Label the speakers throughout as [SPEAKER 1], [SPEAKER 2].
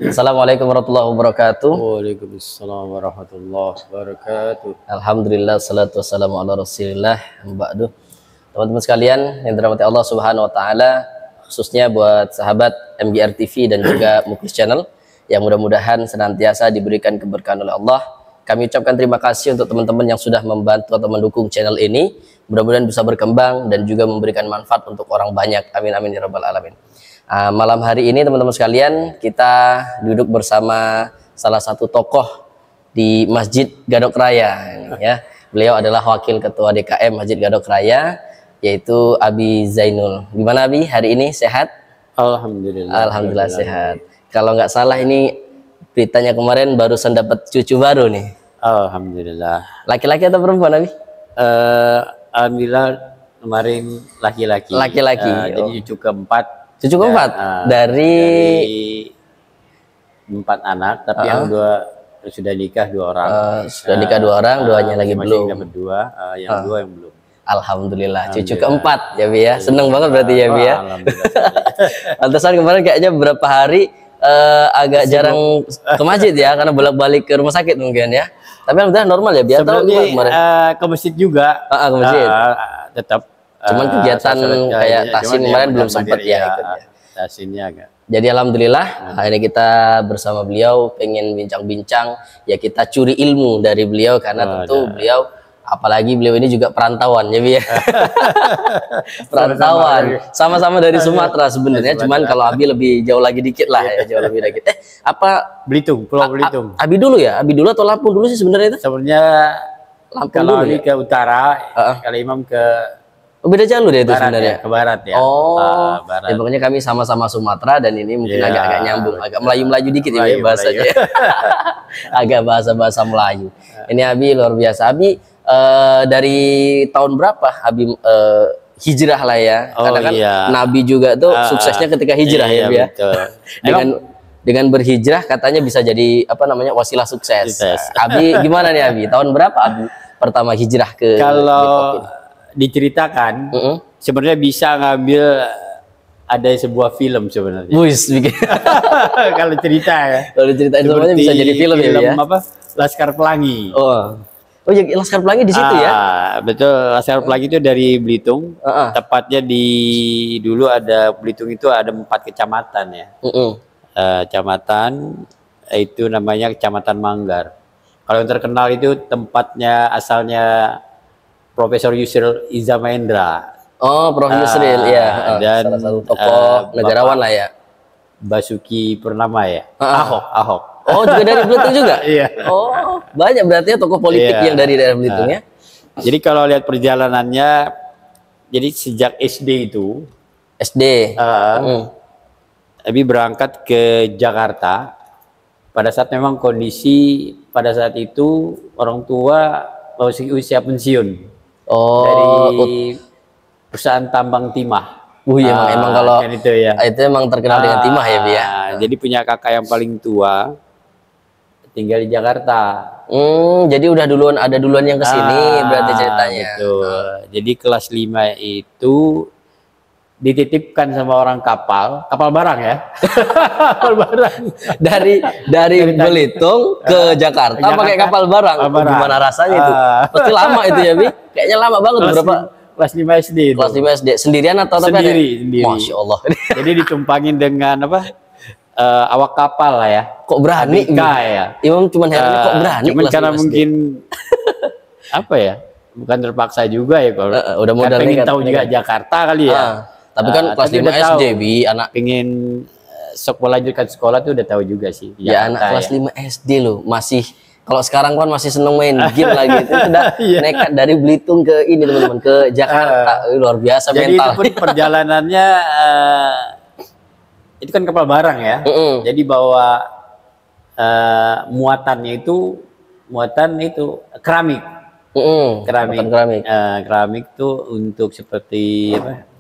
[SPEAKER 1] Assalamualaikum warahmatullahi wabarakatuh.
[SPEAKER 2] Waalaikumsalam warahmatullahi wabarakatuh.
[SPEAKER 1] Alhamdulillah, salatu wassalamu ala rasulillah. Ba'du. Teman-teman sekalian yang dirahmati Allah Subhanahu wa taala, khususnya buat sahabat MGR TV dan juga Muklis Channel yang mudah-mudahan senantiasa diberikan keberkahan oleh Allah. Kami ucapkan terima kasih untuk teman-teman yang sudah membantu atau mendukung channel ini. Mudah-mudahan bisa berkembang dan juga memberikan manfaat untuk orang banyak. Amin amin ya rabbal alamin. Malam hari ini teman-teman sekalian, kita duduk bersama salah satu tokoh di Masjid Gadok Raya ya. Beliau adalah wakil ketua DKM Masjid Gadok Raya, yaitu Abi Zainul. Gimana Abi, hari ini sehat?
[SPEAKER 2] Alhamdulillah.
[SPEAKER 1] Alhamdulillah sehat. Kalau nggak salah ini beritanya kemarin barusan dapat cucu baru nih.
[SPEAKER 2] Alhamdulillah.
[SPEAKER 1] Laki-laki atau perempuan Abi?
[SPEAKER 2] Alhamdulillah kemarin laki-laki.
[SPEAKER 1] Laki-laki.
[SPEAKER 2] Jadi cucu keempat.
[SPEAKER 1] Cucu keempat dari
[SPEAKER 2] 4 anak, tapi yang 2 sudah nikah 2 orang.
[SPEAKER 1] Sudah nikah 2 orang, 2-nya lagi belum.
[SPEAKER 2] Dapat 2, yang 2 yang belum.
[SPEAKER 1] Alhamdulillah, cucu keempat ya Bi ya. Seneng banget berarti ya Bi ya.
[SPEAKER 2] Alhamdulillah.
[SPEAKER 1] Pantesan kemarin kayaknya beberapa hari agak jarang ke masjid ya, karena bolak-balik ke rumah sakit mungkin ya. Tapi alhamdulillah normal ya Bi.
[SPEAKER 2] Sebenarnya ke masjid juga.
[SPEAKER 1] Ke masjid.
[SPEAKER 2] Tetap.
[SPEAKER 1] Cuman kegiatan kayak tahsin kemarin belum sempat ya ikut ya.
[SPEAKER 2] Tahsinnya agak.
[SPEAKER 1] Jadi alhamdulillah hari ini kita bersama beliau pengen bincang-bincang ya, kita curi ilmu dari beliau karena tentu beliau, apalagi beliau ini juga perantauan ya Bi ya. Perantauan, sama-sama dari Sumatera sebenarnya, cuman kalau Abi lebih jauh lagi dikit lah ya, jauh lebih dikit. Apa
[SPEAKER 2] Belitung, Pulau Belitung.
[SPEAKER 1] Abi dulu ya? Abi dulu atau Lampung dulu sih sebenarnya itu?
[SPEAKER 2] Sebenarnya
[SPEAKER 1] Lampung
[SPEAKER 2] kalau
[SPEAKER 1] dulu ya?
[SPEAKER 2] ke utara, kalau Imam ke
[SPEAKER 1] beda jalur ya itu
[SPEAKER 2] barat
[SPEAKER 1] sebenarnya?
[SPEAKER 2] ya, ke barat ya.
[SPEAKER 1] Barat. Ya, pokoknya kami sama-sama Sumatera dan ini mungkin agak-agak nyambung, agak Melayu-Melayu dikit ya bahasanya. Agak bahasa-bahasa Melayu. Ini Abi luar biasa. Abi dari tahun berapa Abi hijrah lah ya? Karena kan Nabi juga tuh suksesnya ketika hijrah ya Abi ya. Dengan berhijrah katanya bisa jadi apa namanya, wasilah sukses. Abi gimana nih Abi? Tahun berapa Abi pertama hijrah ke?
[SPEAKER 2] Kalau diceritakan, sebenarnya bisa ngambil ada sebuah film sebenarnya. Kalau cerita ya.
[SPEAKER 1] Kalau diceritain semuanya bisa jadi film ya.
[SPEAKER 2] Apa? Laskar Pelangi.
[SPEAKER 1] Oh ya, Laskar Pelangi di situ ya.
[SPEAKER 2] Betul, Laskar Pelangi itu dari Belitung. Tepatnya dulu ada Belitung itu ada 4 kecamatan ya. Kecamatan itu namanya Kecamatan Manggar. Kalau yang terkenal itu tempatnya asalnya Profesor Yusril Iza Mahendra.
[SPEAKER 1] Prof. Yusril ya.
[SPEAKER 2] Dan
[SPEAKER 1] salah satu tokoh negarawan lah ya.
[SPEAKER 2] Basuki Purnama ya. Ahok.
[SPEAKER 1] Oh, juga dari Belitung juga?
[SPEAKER 2] Iya.
[SPEAKER 1] Oh, banyak berarti ya tokoh politik yang dari daerah Belitung ya.
[SPEAKER 2] Jadi kalau lihat perjalanannya, jadi sejak SD itu.
[SPEAKER 1] SD.
[SPEAKER 2] Abi berangkat ke Jakarta. Pada saat memang kondisi pada saat itu orang tua usia pensiun. Dari perusahaan tambang timah.
[SPEAKER 1] Emang kalau
[SPEAKER 2] itu ya.
[SPEAKER 1] Itu emang terkenal dengan timah ya Bi ya.
[SPEAKER 2] Jadi punya kakak yang paling tua tinggal di Jakarta.
[SPEAKER 1] Jadi udah ada duluan yang kesini berarti ceritanya.
[SPEAKER 2] Betul. Jadi kelas 5 itu dititipkan sama orang kapal barang ya. Kapal barang.
[SPEAKER 1] Dari Belitung ke Jakarta pakai kapal barang. Gimana rasanya itu? Pasti lama itu ya Bi. Kayaknya lama banget.
[SPEAKER 2] Kelas 5 SD.
[SPEAKER 1] Kelas 5 SD sendirian atau
[SPEAKER 2] sendiri?
[SPEAKER 1] Masya Allah.
[SPEAKER 2] Jadi ditumpangin dengan apa? Awak kapal lah ya.
[SPEAKER 1] Kok berani?
[SPEAKER 2] Ya.
[SPEAKER 1] Imam cuman herannya kok berani.
[SPEAKER 2] Cuman karena mungkin apa ya? Bukan terpaksa juga ya kalau.
[SPEAKER 1] Udah modal
[SPEAKER 2] pengen tahu juga Jakarta kali ya.
[SPEAKER 1] Tapi kan kelas 5 SD Bi, anak
[SPEAKER 2] pengen melanjutkan sekolah tuh udah tahu juga sih.
[SPEAKER 1] Ya anak kelas 5 SD loh, masih kalau sekarang kan masih seneng main game lagi. Itu sudah nekat dari Belitung ke ini teman-teman, ke Jakarta. Luar biasa
[SPEAKER 2] jadi
[SPEAKER 1] mental.
[SPEAKER 2] Itu pun perjalanannya itu kan kapal barang ya. Jadi bawa muatannya itu keramik. Keramik tuh untuk seperti apa?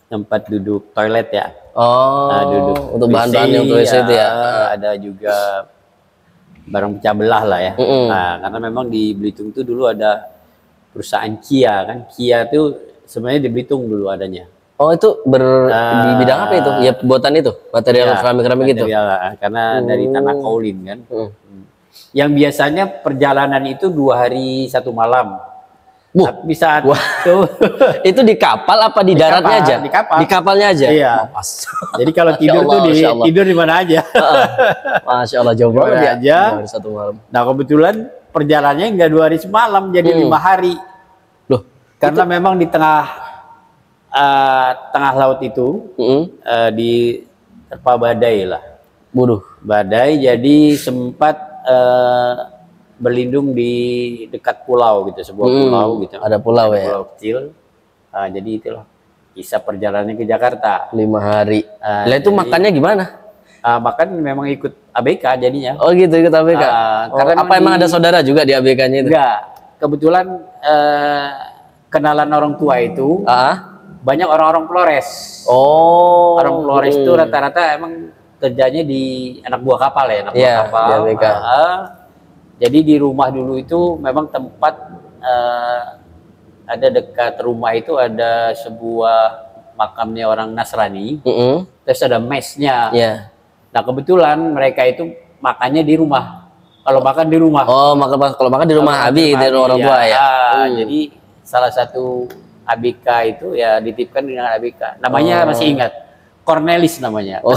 [SPEAKER 2] Tempat duduk toilet ya. Duduk
[SPEAKER 1] untuk bahan-bahan untuk WC itu ya.
[SPEAKER 2] Ada juga barang pecah belah lah ya. Karena memang di Belitung itu dulu ada perusahaan Kia kan. Kia itu sebenarnya di Belitung dulu adanya.
[SPEAKER 1] Oh, itu di bidang apa itu? Ya buatan itu, material
[SPEAKER 2] Ya,
[SPEAKER 1] keramik-keramik gitu.
[SPEAKER 2] material, karena dari tanah kaolin kan.
[SPEAKER 1] Hmm.
[SPEAKER 2] Yang biasanya perjalanan itu 2 hari 1 malam.
[SPEAKER 1] Wuh,
[SPEAKER 2] Tapi saat itu
[SPEAKER 1] itu di kapal apa di daratnya
[SPEAKER 2] kapal,
[SPEAKER 1] aja?
[SPEAKER 2] di kapal.
[SPEAKER 1] Di kapalnya aja.
[SPEAKER 2] Iya.
[SPEAKER 1] Oh, pas.
[SPEAKER 2] Jadi kalau
[SPEAKER 1] Masya
[SPEAKER 2] tidur
[SPEAKER 1] Allah,
[SPEAKER 2] tuh
[SPEAKER 1] Masya Allah.
[SPEAKER 2] tidur di mana aja.
[SPEAKER 1] Masya Allah, jauh banget
[SPEAKER 2] Mana
[SPEAKER 1] ya.
[SPEAKER 2] aja.
[SPEAKER 1] 2 hari 1 malam.
[SPEAKER 2] Nah kebetulan perjalanannya enggak 2 hari semalam, jadi 5 hari.
[SPEAKER 1] Loh,
[SPEAKER 2] Karena memang di tengah laut itu di terpa badai lah.
[SPEAKER 1] buruh.
[SPEAKER 2] Badai, jadi sempat berlindung di dekat pulau gitu, sebuah pulau gitu.
[SPEAKER 1] Ada pulau ya.
[SPEAKER 2] Pulau kecil. Jadi itulah kisah perjalanannya ke Jakarta.
[SPEAKER 1] 5 hari.
[SPEAKER 2] Ah,
[SPEAKER 1] Lah itu
[SPEAKER 2] jadi-
[SPEAKER 1] makannya gimana?
[SPEAKER 2] Makan memang ikut ABK jadinya.
[SPEAKER 1] Oh gitu, ikut ABK.
[SPEAKER 2] Karena
[SPEAKER 1] Apa emang ada saudara juga di ABK-nya itu?
[SPEAKER 2] Enggak. Kebetulan kenalan orang tua itu banyak orang-orang Flores.
[SPEAKER 1] Oh.
[SPEAKER 2] Orang Flores itu rata-rata emang kerjanya di anak buah kapal ya, anak buah
[SPEAKER 1] Iya,
[SPEAKER 2] kapal.
[SPEAKER 1] di ABK.
[SPEAKER 2] Jadi di rumah dulu itu memang tempat ada dekat rumah itu ada sebuah makamnya orang Nasrani. Terus ada mesnya.
[SPEAKER 1] Iya.
[SPEAKER 2] Nah kebetulan mereka itu makannya di rumah. Kalau makan di rumah.
[SPEAKER 1] Oh, kalau makan di rumah Abi gitu, orang tua ya.
[SPEAKER 2] Jadi salah satu ABK itu ya dititipkan dengan ABK. Namanya masih ingat. Cornelis namanya.
[SPEAKER 1] Oh.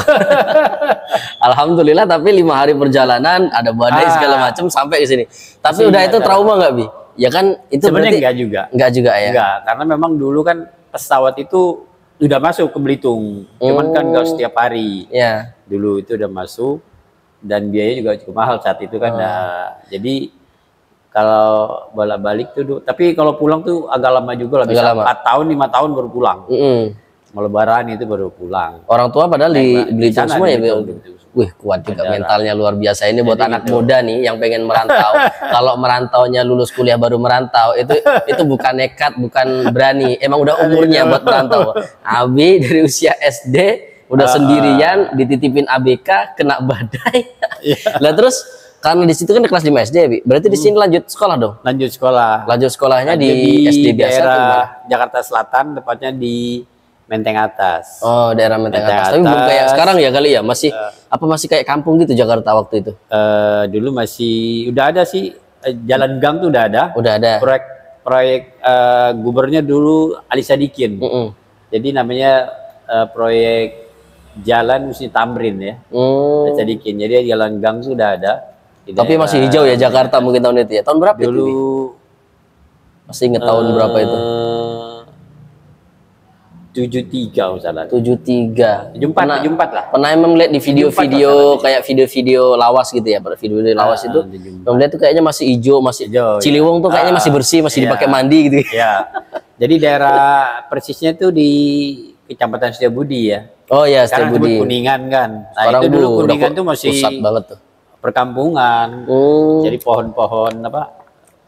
[SPEAKER 1] Alhamdulillah, tapi 5 hari perjalanan ada badai segala macam sampai ke sini. Tapi
[SPEAKER 2] Masih
[SPEAKER 1] udah
[SPEAKER 2] ingat,
[SPEAKER 1] itu trauma nggak, Bi? Ya kan itu
[SPEAKER 2] Sebenarnya
[SPEAKER 1] berarti
[SPEAKER 2] enggak juga.
[SPEAKER 1] enggak juga ya.
[SPEAKER 2] Enggak, karena memang dulu kan pesawat itu udah masuk ke Belitung. Cuman kan enggak setiap hari.
[SPEAKER 1] Ya.
[SPEAKER 2] Dulu itu udah masuk dan biayanya juga cukup mahal saat itu kan. Nah, jadi kalau bolak-balik tuh, tapi kalau pulang tuh agak lama juga lah, bisa 4 tahun 5 tahun baru pulang. Mau lebaran itu baru pulang.
[SPEAKER 1] Orang tua padahal di Belitung
[SPEAKER 2] sana,
[SPEAKER 1] semua
[SPEAKER 2] di
[SPEAKER 1] ya,
[SPEAKER 2] Belitung,
[SPEAKER 1] Bi?
[SPEAKER 2] Belitung.
[SPEAKER 1] Wih, kuat juga mentalnya, luar biasa. Ini buat
[SPEAKER 2] Jadi
[SPEAKER 1] anak
[SPEAKER 2] gitu.
[SPEAKER 1] muda nih yang pengen merantau. Kalau merantaunya lulus kuliah baru merantau, itu bukan nekat, bukan berani. Emang udah umurnya buat merantau. Abi dari usia SD udah sendirian dititipin ABK, kena badai. Lah terus karena di situ kan di kelas 5 SD ya, Bi. Berarti di sini lanjut sekolah dong.
[SPEAKER 2] Lanjut sekolah.
[SPEAKER 1] Lanjut sekolahnya
[SPEAKER 2] Ada
[SPEAKER 1] di SD biasa tuh.
[SPEAKER 2] daerah Jakarta Selatan, tepatnya di Menteng Atas.
[SPEAKER 1] Oh, daerah Menteng
[SPEAKER 2] Menteng
[SPEAKER 1] Atas. Tapi belum kayak
[SPEAKER 2] Atas.
[SPEAKER 1] sekarang ya kali ya. Masih masih kayak kampung gitu Jakarta waktu itu.
[SPEAKER 2] Dulu masih udah ada sih jalan gang tuh udah ada.
[SPEAKER 1] Udah ada.
[SPEAKER 2] Proyek gubernurnya dulu Ali Sadikin. Jadi namanya proyek Jalan Husni Tamrin ya. Ali Sadikin. Jadi jalan gang tuh udah ada. Di
[SPEAKER 1] Tapi masih hijau ya Jakarta mungkin tahun itu ya. Tahun berapa itu?
[SPEAKER 2] dulu.
[SPEAKER 1] Bi? Masih inget tahun berapa itu?
[SPEAKER 2] 73 kalau salah.
[SPEAKER 1] 73.
[SPEAKER 2] 74 lah.
[SPEAKER 1] Pernah emang lihat di
[SPEAKER 2] 74
[SPEAKER 1] video-video kayak video-video lawas gitu ya, pada video lawas itu.
[SPEAKER 2] 74.
[SPEAKER 1] Emang lihat tuh kayaknya masih hijau, masih
[SPEAKER 2] Hijau,
[SPEAKER 1] Ciliwung tuh kayaknya masih bersih, masih
[SPEAKER 2] iya.
[SPEAKER 1] dipakai mandi gitu.
[SPEAKER 2] Ya. Jadi daerah persisnya tuh di Kecamatan Setiabudi ya.
[SPEAKER 1] Oh ya,
[SPEAKER 2] Sekarang
[SPEAKER 1] Setiabudi.
[SPEAKER 2] disebut Kuningan kan. Nah,
[SPEAKER 1] Sekarang
[SPEAKER 2] itu dulu
[SPEAKER 1] udah
[SPEAKER 2] Kuningan tuh masih
[SPEAKER 1] pusat banget tuh.
[SPEAKER 2] perkampungan. Jadi pohon-pohon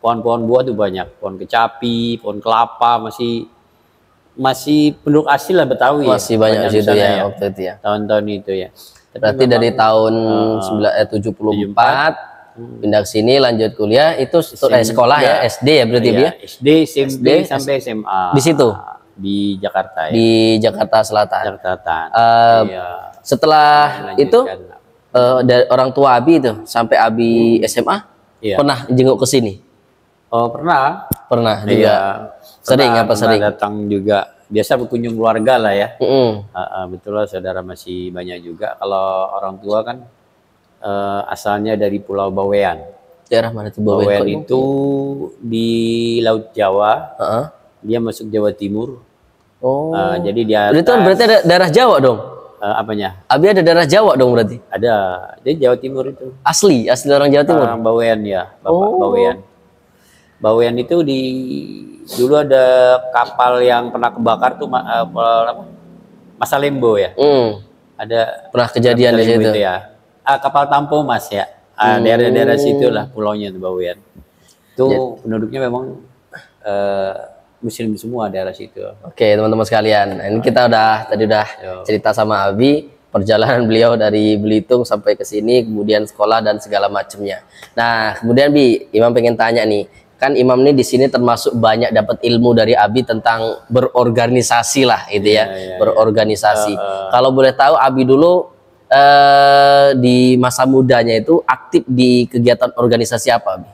[SPEAKER 2] pohon-pohon buah tuh banyak. Pohon kecapi, pohon kelapa masih penduduk asli lah Betawi
[SPEAKER 1] Masih
[SPEAKER 2] ya.
[SPEAKER 1] banyak di situ
[SPEAKER 2] sana
[SPEAKER 1] ya waktu itu ya.
[SPEAKER 2] Tahun-tahun itu ya. Tapi
[SPEAKER 1] Berarti
[SPEAKER 2] memang,
[SPEAKER 1] dari tahun 74 pindah ke sini lanjut kuliah itu sekolah ya, SD ya berarti
[SPEAKER 2] iya,
[SPEAKER 1] ya.
[SPEAKER 2] SD, SMP sampai SMA.
[SPEAKER 1] Di situ?
[SPEAKER 2] Di Jakarta ya.
[SPEAKER 1] Di Jakarta Selatan.
[SPEAKER 2] Jakarta Selatan. Iya.
[SPEAKER 1] Setelah itu
[SPEAKER 2] Melanjutkan.
[SPEAKER 1] dari orang tua Abi itu sampai Abi SMA
[SPEAKER 2] Iya.
[SPEAKER 1] pernah jenguk ke sini?
[SPEAKER 2] Oh, pernah.
[SPEAKER 1] Pernah juga.
[SPEAKER 2] Iya.
[SPEAKER 1] Sering
[SPEAKER 2] Pernah-
[SPEAKER 1] apa
[SPEAKER 2] pernah
[SPEAKER 1] sering?
[SPEAKER 2] datang juga. Biasa berkunjung keluarga lah ya.
[SPEAKER 1] Mm-mm.
[SPEAKER 2] Betul lah, saudara masih banyak juga. Kalau orang tua kan asalnya dari Pulau Bawean.
[SPEAKER 1] Daerah mana tuh Bawean?
[SPEAKER 2] Bawean itu di Laut Jawa.
[SPEAKER 1] Heeh.
[SPEAKER 2] Dia masuk Jawa Timur.
[SPEAKER 1] Oh.
[SPEAKER 2] Jadi dia
[SPEAKER 1] Itu kan berarti ada daerah Jawa dong.
[SPEAKER 2] apanya?
[SPEAKER 1] Abi ada daerah Jawa dong berarti.
[SPEAKER 2] Ada. Jadi Jawa Timur itu.
[SPEAKER 1] Asli orang Jawa Timur.
[SPEAKER 2] Orang Bawean ya, Bapak
[SPEAKER 1] Oh.
[SPEAKER 2] Bawean. Bawean itu dulu ada kapal yang pernah kebakar tuh Masa Lembo ya. Ada
[SPEAKER 1] Pernah kejadian di
[SPEAKER 2] Lembo
[SPEAKER 1] situ.
[SPEAKER 2] itu ya. Kapal Tampo Mas ya. Daerah-daerah situ lah pulaunya tuh Bawean. Itu penduduknya memang Muslim semua daerah situ.
[SPEAKER 1] Oke, teman-teman sekalian. Nah, ini kita tadi udah cerita sama Abi perjalanan beliau dari Belitung sampai ke sini, kemudian sekolah dan segala macamnya. Nah, kemudian Bi, Imam pengen tanya nih, kan Imam ini di sini termasuk banyak dapat ilmu dari Abi tentang berorganisasi lah gitu ya, berorganisasi. Kalau boleh tahu Abi dulu di masa mudanya itu aktif di kegiatan organisasi apa, Abi?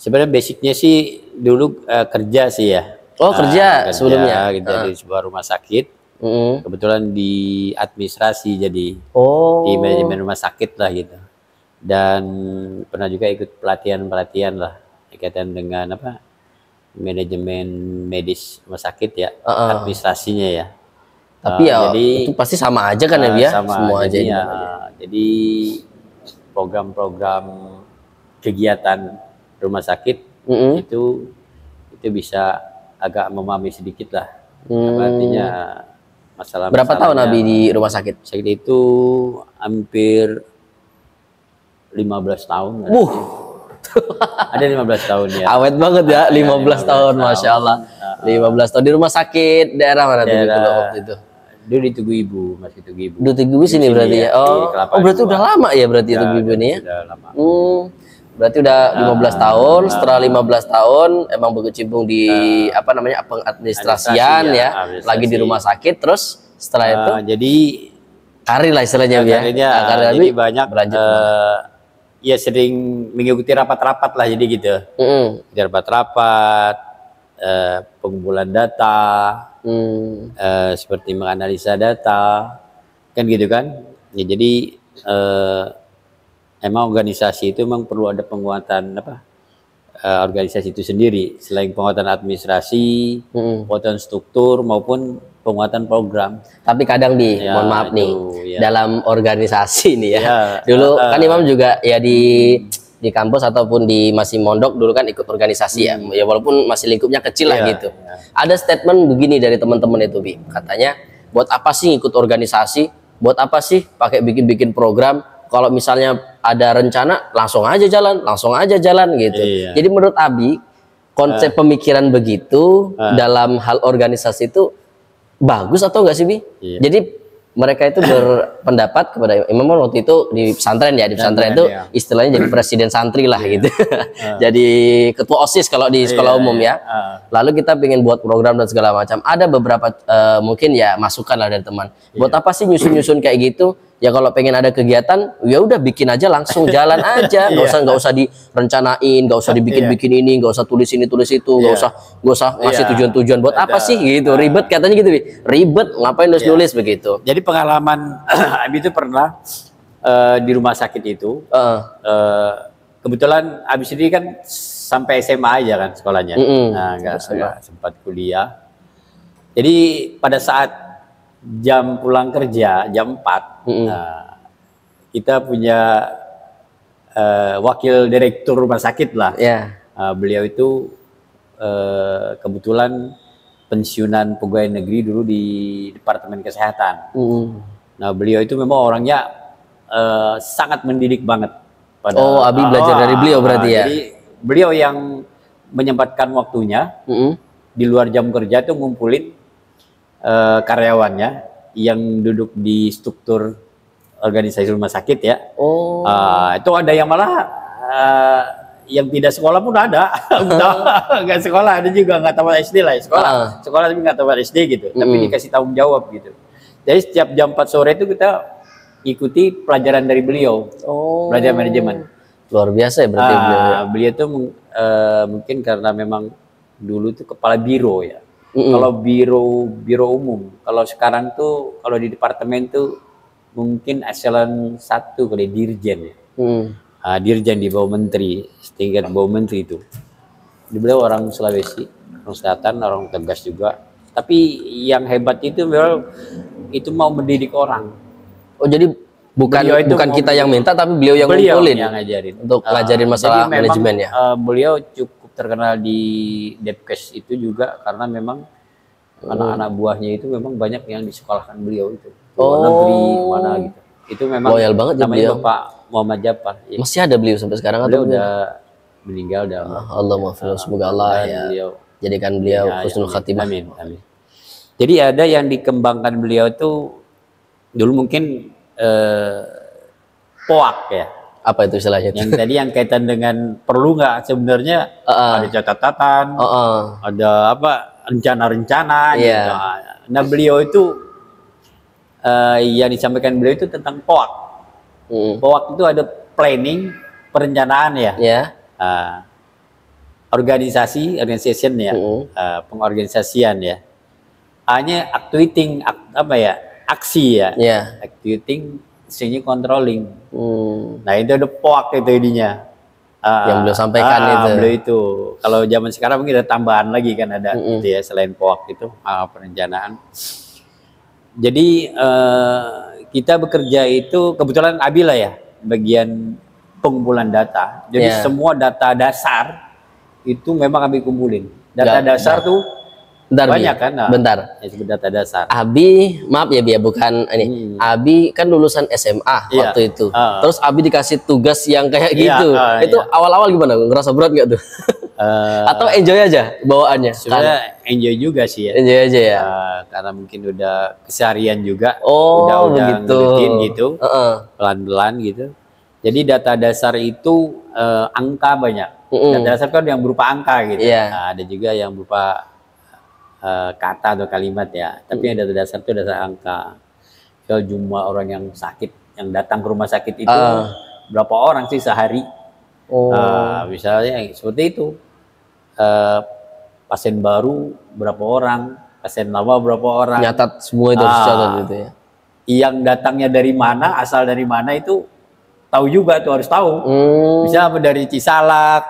[SPEAKER 2] Sebenarnya basicnya sih dulu kerja sih ya.
[SPEAKER 1] Oh, kerja sebelumnya
[SPEAKER 2] kerja di sebuah rumah sakit. Kebetulan di administrasi, jadi di manajemen rumah sakit lah gitu. Dan pernah juga ikut pelatihan lah kaitan dengan apa, manajemen medis rumah sakit ya, administrasinya ya.
[SPEAKER 1] Tapi ya jadi, itu pasti sama aja kan ya,
[SPEAKER 2] sama
[SPEAKER 1] semua aja.
[SPEAKER 2] Jadi program-program kegiatan rumah sakit itu bisa agak memahami sedikit lah. Artinya masalah.
[SPEAKER 1] Berapa tahun Abi di rumah sakit?
[SPEAKER 2] Sakit itu hampir 15 tahun. Ada 15 tahun ya.
[SPEAKER 1] Awet banget ya, 15 tahun, Masya Allah. 15 tahun di rumah sakit daerah mana tuh waktu itu?
[SPEAKER 2] Dulu di Tugu Ibu, masih Tugu Ibu.
[SPEAKER 1] Di Tugu Ibu sini berarti ya. Oh, berarti udah lama ya berarti Tugu Ibu ini ya.
[SPEAKER 2] Udah lama.
[SPEAKER 1] Berarti udah 15 tahun. Setelah 15 tahun emang berkecimpung di apa namanya, pengadministrasian ya, lagi di rumah sakit. Terus setelah itu
[SPEAKER 2] jadi
[SPEAKER 1] karir lah istilahnya ya.
[SPEAKER 2] Karir jadi banyak ya, sering mengikuti rapat-rapat lah, jadi gitu. Rapat-rapat, pengumpulan data, seperti menganalisa data, kan gitu kan. Ya, jadi emang organisasi itu memang perlu ada penguatan organisasi itu sendiri, selain penguatan administrasi, penguatan struktur maupun penguatan program.
[SPEAKER 1] Tapi kadang mohon maaf nih, dalam organisasi nih ya, dulu kan Imam juga ya di kampus ataupun di masih mondok dulu kan ikut organisasi ya walaupun masih lingkupnya kecil lah gitu. Ada statement begini dari teman-teman itu, Bi, katanya buat apa sih ikut organisasi, buat apa sih pakai bikin program, kalau misalnya ada rencana langsung aja jalan gitu. Jadi menurut Abi konsep pemikiran begitu dalam hal organisasi itu bagus atau enggak sih, Bi? Jadi mereka itu berpendapat kepada Imam waktu itu di pesantren ya, di pesantren itu istilahnya jadi presiden santri lah gitu. Jadi ketua OSIS kalau di sekolah umum ya. Lalu kita pengen buat program dan segala macam. Ada beberapa mungkin ya masukan lah dari teman. Buat apa sih nyusun-nyusun kayak gitu? Ya kalau pengen ada kegiatan, ya udah bikin aja langsung, jalan aja, nggak usah direncanain, nggak usah dibikin ini, nggak usah tulis ini tulis itu, nggak usah ngasih tujuan-tujuan. Buat apa sih gitu? Ribet katanya gitu, ribet, ngapain nulis begitu?
[SPEAKER 2] Jadi pengalaman Abi itu pernah di rumah sakit itu, kebetulan Abi sendiri kan sampai SMA aja kan sekolahnya, nggak sempat kuliah. Jadi pada saat jam pulang kerja jam 4, kita punya wakil direktur rumah sakit lah. Beliau itu kebetulan pensiunan pegawai negeri dulu di Departemen Kesehatan. Nah, beliau itu memang orangnya sangat mendidik banget.
[SPEAKER 1] Abi belajar dari beliau berarti ya.
[SPEAKER 2] Jadi beliau yang menyempatkan waktunya di luar jam kerja tuh ngumpulin karyawannya yang duduk di struktur organisasi rumah sakit ya. Itu ada yang malah yang tidak sekolah pun ada. Nggak sekolah, ada juga nggak tamat SD lah, sekolah tapi nggak tamat SD gitu, tapi dikasih tanggung jawab gitu. Jadi setiap jam 4 sore itu kita ikuti pelajaran dari beliau, belajar manajemen.
[SPEAKER 1] Luar biasa ya berarti
[SPEAKER 2] beliau itu mungkin karena memang dulu itu kepala biro ya. Kalau biro umum, kalau sekarang tuh kalau di departemen tuh mungkin eselon 1 kali, dirjen ya. Dirjen di bawah menteri, setingkat bawah menteri itu. Beliau orang Sulawesi, orang Selatan, orang Tegas juga. Tapi yang hebat itu memang itu mau mendidik orang.
[SPEAKER 1] Jadi bukan kita yang minta, tapi beliau yang ngumpulin
[SPEAKER 2] yang ngajarin
[SPEAKER 1] untuk ngajarin masalah manajemen ya.
[SPEAKER 2] Beliau cukup terkenal di Depkes itu juga karena memang anak-anak buahnya itu memang banyak yang disekolahkan beliau itu. Luar negeri mana gitu. Itu memang
[SPEAKER 1] loyal banget ya beliau.
[SPEAKER 2] Bapak Muhammad Jafar. Ya.
[SPEAKER 1] Masih ada beliau sampai sekarang
[SPEAKER 2] atau udah meninggal dah.
[SPEAKER 1] Allah maafkan, semoga Allah ya jadikan beliau husnul khatimah.
[SPEAKER 2] Amin. Jadi ada yang dikembangkan beliau itu dulu mungkin POAK ya.
[SPEAKER 1] Apa itu istilahnya?
[SPEAKER 2] Yang tadi yang kaitan dengan perlu nggak sebenarnya ada catatan, ada apa rencana-rencana gitu. Nah beliau itu yang disampaikan beliau itu tentang POAK. POAK itu ada planning, perencanaan ya. Organization ya, pengorganisasian ya. Hanya actuating apa ya, aksi ya. Actuating, sini controlling. Nah itu ada POAK itu ininya.
[SPEAKER 1] Yang beliau sampaikan itu.
[SPEAKER 2] Beliau itu. Kalau zaman sekarang mungkin ada tambahan lagi kan ada gitu ya selain POAK itu perencanaan. Jadi kita bekerja itu kebetulan Abila ya bagian pengumpulan data. Jadi semua data dasar itu memang kami kumpulin. Data dasar tuh banyak kan?
[SPEAKER 1] Bentar.
[SPEAKER 2] Data dasar.
[SPEAKER 1] Abi, maaf ya Bia, bukan ini. Abi kan lulusan SMA waktu itu. Terus Abi dikasih tugas yang kayak gitu. Itu awal-awal gimana? Ngerasa berat nggak tuh? Atau enjoy aja bawaannya?
[SPEAKER 2] Sebenarnya enjoy juga sih ya.
[SPEAKER 1] Enjoy aja ya.
[SPEAKER 2] Karena mungkin udah keseharian juga.
[SPEAKER 1] Udah
[SPEAKER 2] begitu. Gitu. Pelan-pelan gitu. Jadi data dasar itu angka banyak. Data dasar kan yang berupa angka gitu. Ada juga yang berupa kata atau kalimat ya. Tapi yang data dasar itu dasar angka. Kalau jumlah orang yang sakit, yang datang ke rumah sakit itu berapa orang sih sehari? Misalnya seperti itu. Pasien baru berapa orang? Pasien lama berapa orang?
[SPEAKER 1] Nyatat semua itu catat gitu ya.
[SPEAKER 2] Yang datangnya dari mana, asal dari mana itu tahu juga tuh, harus tahu. Misalnya apa dari Cisalak,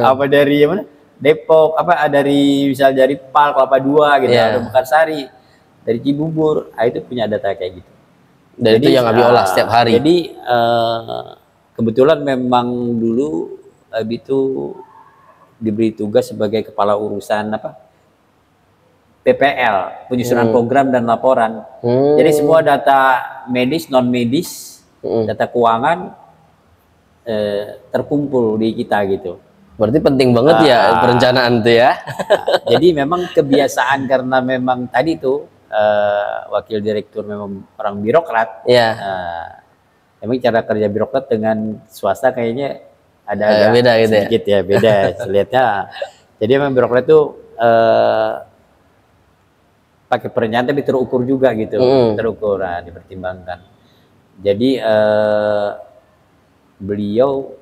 [SPEAKER 2] apa dari mana? Depok, apa dari misal dari Pal, Kelapa II gitu, ada Mekarsari, dari Cibubur, itu punya data kayak gitu.
[SPEAKER 1] Dan jadi, itu yang Abi olah setiap hari.
[SPEAKER 2] Jadi kebetulan memang dulu Abi itu diberi tugas sebagai kepala urusan apa? PPL, penyusunan program dan laporan. Jadi semua data medis, non medis, data keuangan terkumpul di kita gitu.
[SPEAKER 1] Berarti penting banget ya perencanaan itu ya.
[SPEAKER 2] Jadi memang kebiasaan karena memang tadi tuh wakil direktur memang orang birokrat. Memang cara kerja birokrat dengan swasta kayaknya ada
[SPEAKER 1] beda gitu
[SPEAKER 2] sedikit ya, beda lihatnya. Jadi memang birokrat itu pakai perencanaan tapi terukur juga gitu, terukur, dipertimbangkan. Jadi beliau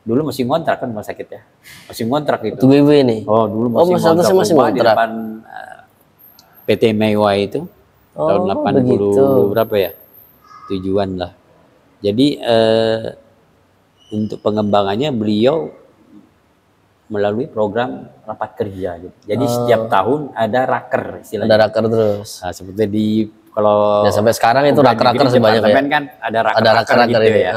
[SPEAKER 2] dulu masih ngontrak kan rumah sakit ya, masih ngontrak itu.
[SPEAKER 1] Tuh ibu ini.
[SPEAKER 2] Dulu masih ngontrak,
[SPEAKER 1] masih ngontrak
[SPEAKER 2] di depan PT Meiwa itu tahun 80 berapa ya, tujuan lah. Jadi untuk pengembangannya beliau melalui program rapat kerja gitu. Jadi setiap tahun ada raker istilahnya.
[SPEAKER 1] Ada raker terus.
[SPEAKER 2] Seperti di kalau
[SPEAKER 1] sampai sekarang itu raker-raker sebanyak ya.
[SPEAKER 2] Kan ada raker-raker gitu ya.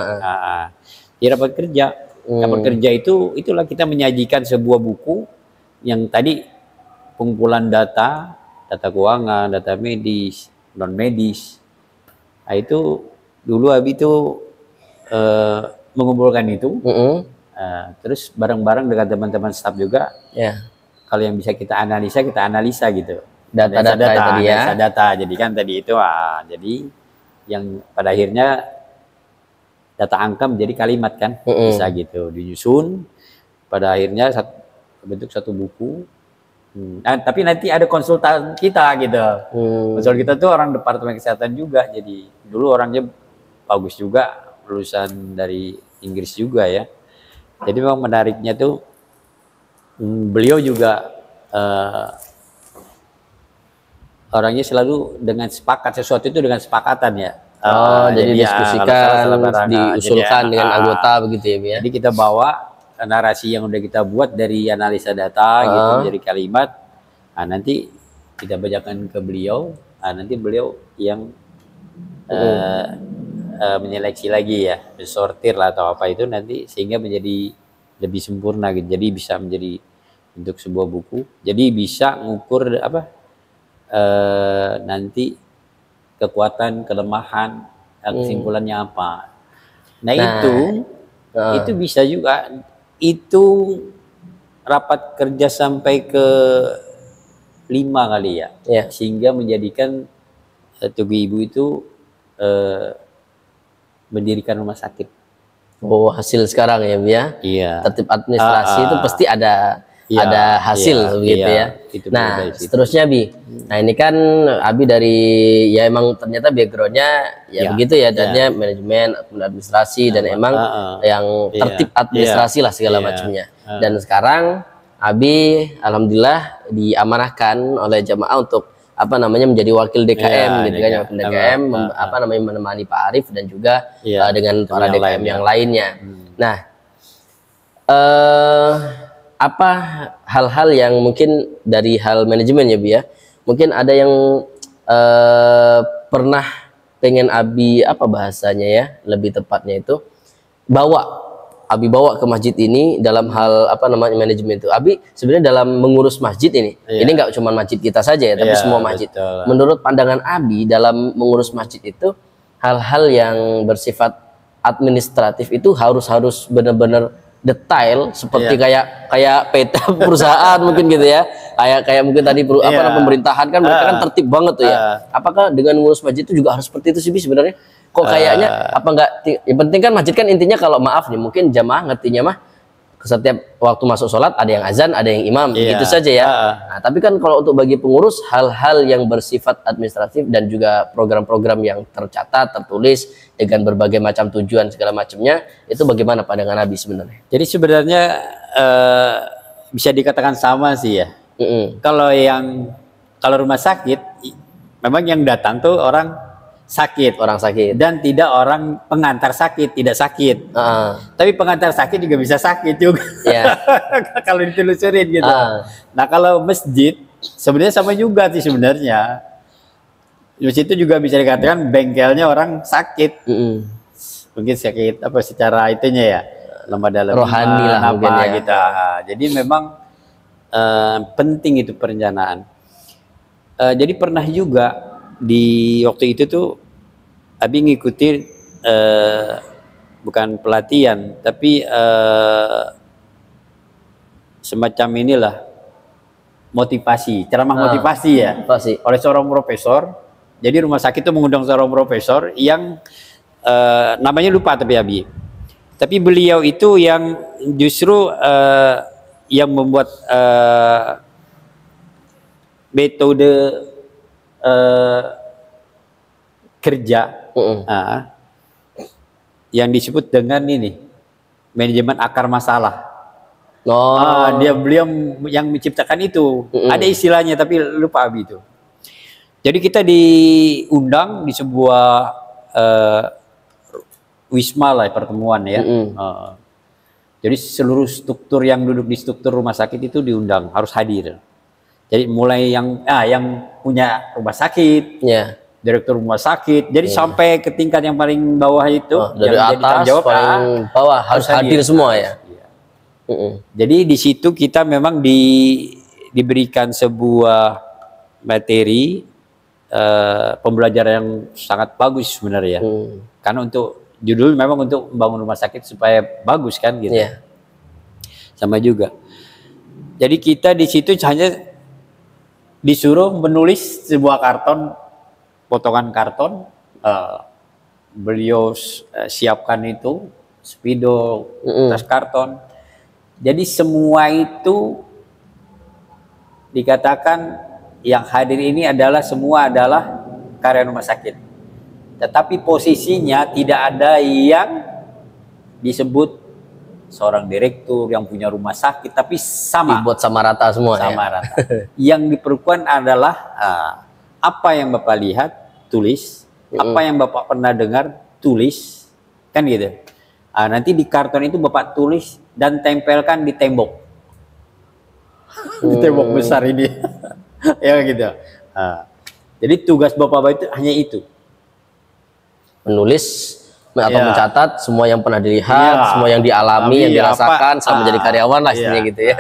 [SPEAKER 2] Di rapat kerja. Rapat kerja itulah kita menyajikan sebuah buku yang tadi pengumpulan data keuangan, data medis, non medis. Nah, itu dulu Abi itu mengumpulkan itu. Terus bareng-bareng dengan teman-teman staf juga. Kalau yang bisa kita analisa gitu. Data. Jadi kan tadi itu jadi yang pada akhirnya data angka menjadi kalimat kan, bisa gitu dinyusun, pada akhirnya bentuk satu buku. Tapi nanti ada konsultan kita gitu. Konsultan kita tuh orang departemen kesehatan juga, jadi dulu orangnya bagus juga, lulusan dari Inggris juga ya. Jadi memang menariknya tuh beliau juga orangnya selalu dengan sepakat, sesuatu itu dengan sepakatan ya.
[SPEAKER 1] Jadi diskusikan, diusulkan dengan anggota begitu ya, Bia.
[SPEAKER 2] Jadi kita bawa narasi yang udah kita buat dari analisa data gitu, dari kalimat. Nanti kita bacakan ke beliau. Nanti beliau yang menyeleksi lagi ya, sortir lah atau apa itu nanti sehingga menjadi lebih sempurna gitu. Jadi bisa menjadi bentuk sebuah buku. Jadi bisa ngukur apa nanti kekuatan, kelemahan, kesimpulannya apa. Nah itu bisa juga. Itu rapat kerja sampai ke 5 kali ya. Sehingga menjadikan Tugu Ibu itu mendirikan rumah sakit.
[SPEAKER 1] Oh, hasil sekarang ya, Bi ya.
[SPEAKER 2] Iya.
[SPEAKER 1] Tertib administrasi itu pasti ada
[SPEAKER 2] Iya,
[SPEAKER 1] hasil
[SPEAKER 2] iya,
[SPEAKER 1] begitu
[SPEAKER 2] iya,
[SPEAKER 1] ya.
[SPEAKER 2] itu
[SPEAKER 1] Nah,
[SPEAKER 2] dari situ.
[SPEAKER 1] seterusnya Bi. Nah, ini kan Abi dari ya emang ternyata backgroundnya ya
[SPEAKER 2] Iya,
[SPEAKER 1] begitu ya, dan
[SPEAKER 2] iya.
[SPEAKER 1] manajemen administrasi dan emang yang
[SPEAKER 2] iya,
[SPEAKER 1] tertib administrasi lah segala
[SPEAKER 2] iya,
[SPEAKER 1] macamnya. Dan sekarang Abi alhamdulillah diamanahkan oleh jamaah untuk apa namanya menjadi wakil DKM
[SPEAKER 2] Iya,
[SPEAKER 1] gitu kan, wakil DKM apa namanya menemani Pak Arif dan juga
[SPEAKER 2] Iya,
[SPEAKER 1] dengan para
[SPEAKER 2] yang
[SPEAKER 1] DKM
[SPEAKER 2] lain,
[SPEAKER 1] yang lainnya. Nah, apa hal-hal yang mungkin dari hal manajemen ya, Bi ya, mungkin ada yang pernah pengen Abi apa bahasanya ya, lebih tepatnya itu Abi bawa ke masjid ini dalam hal apa namanya manajemen itu. Abi sebenarnya dalam mengurus masjid ini nggak cuma masjid kita saja ya, tapi semua masjid.
[SPEAKER 2] Betul.
[SPEAKER 1] Menurut pandangan Abi dalam mengurus masjid itu, hal-hal yang bersifat administratif itu harus benar-benar detail, seperti kayak peta perusahaan mungkin gitu ya, kayak mungkin tadi pemerintahan kan mereka kan tertib banget tuh ya. Apakah dengan ngurus masjid itu juga harus seperti itu sih, Bi, sebenarnya? Kok kayaknya apa enggak? Yang penting kan masjid kan intinya, kalau maaf nih mungkin jamaah ngertinya mah setiap waktu masuk sholat ada yang azan, ada yang imam, gitu saja ya. Nah, tapi kan kalau untuk bagi pengurus, hal-hal yang bersifat administratif dan juga program-program yang tercatat, tertulis dengan berbagai macam tujuan segala macamnya, itu bagaimana pandangan Nabi sebenarnya?
[SPEAKER 2] Jadi sebenarnya bisa dikatakan sama sih ya. Kalau rumah sakit, memang yang datang tuh orang sakit, dan tidak orang pengantar sakit, tidak sakit. Tapi pengantar sakit juga bisa sakit juga. Kalau ditelusurin gitu. Nah, kalau masjid sebenarnya sama juga sih sebenarnya. Masjid itu juga bisa dikatakan bengkelnya orang sakit. Mungkin sakit apa secara itunya ya, lemah dalam
[SPEAKER 1] rohani lah mungkin ya.
[SPEAKER 2] Gitu. Jadi memang penting itu perencanaan. Jadi pernah juga di waktu itu tuh Abi ngikutin bukan pelatihan tapi semacam inilah motivasi, ceramah motivasi ya, oleh seorang profesor. Jadi rumah sakit itu mengundang seorang profesor yang namanya lupa tapi beliau itu yang justru yang membuat metode kerja yang disebut dengan ini manajemen akar masalah. Beliau yang menciptakan itu. Ada istilahnya tapi lupa Abi itu. Jadi kita diundang di sebuah wisma lah, pertemuan ya. Jadi seluruh struktur yang duduk di struktur rumah sakit itu diundang, harus hadir. Jadi mulai yang punya rumah sakit, direktur rumah sakit, jadi sampai ke tingkat yang paling bawah itu,
[SPEAKER 1] dari
[SPEAKER 2] yang
[SPEAKER 1] atas
[SPEAKER 2] jawab,
[SPEAKER 1] paling bawah harus hadir semua ya.
[SPEAKER 2] Jadi di situ kita memang diberikan sebuah materi pembelajaran yang sangat bagus sebenarnya, karena untuk judul memang untuk membangun rumah sakit supaya bagus kan gitu. Sama juga. Jadi kita di situ hanya disuruh menulis sebuah karton, potongan karton, beliau siapkan itu spidol, tas karton. Jadi semua itu dikatakan yang hadir ini semua adalah karyawan rumah sakit. Tetapi posisinya tidak ada yang disebut seorang direktur yang punya rumah sakit, tapi
[SPEAKER 1] dibuat sama rata semua.
[SPEAKER 2] Rata. Yang diperlukan adalah apa yang Bapak lihat tulis, apa yang Bapak pernah dengar tulis, kan gitu. Nanti di karton itu Bapak tulis dan tempelkan di tembok, di tembok besar ini, ya gitu. Jadi tugas Bapak itu hanya itu, menulis
[SPEAKER 1] atau mencatat semua yang pernah dilihat, semua yang dialami, yang dirasakan selama menjadi karyawan lah istilahnya gitu ya.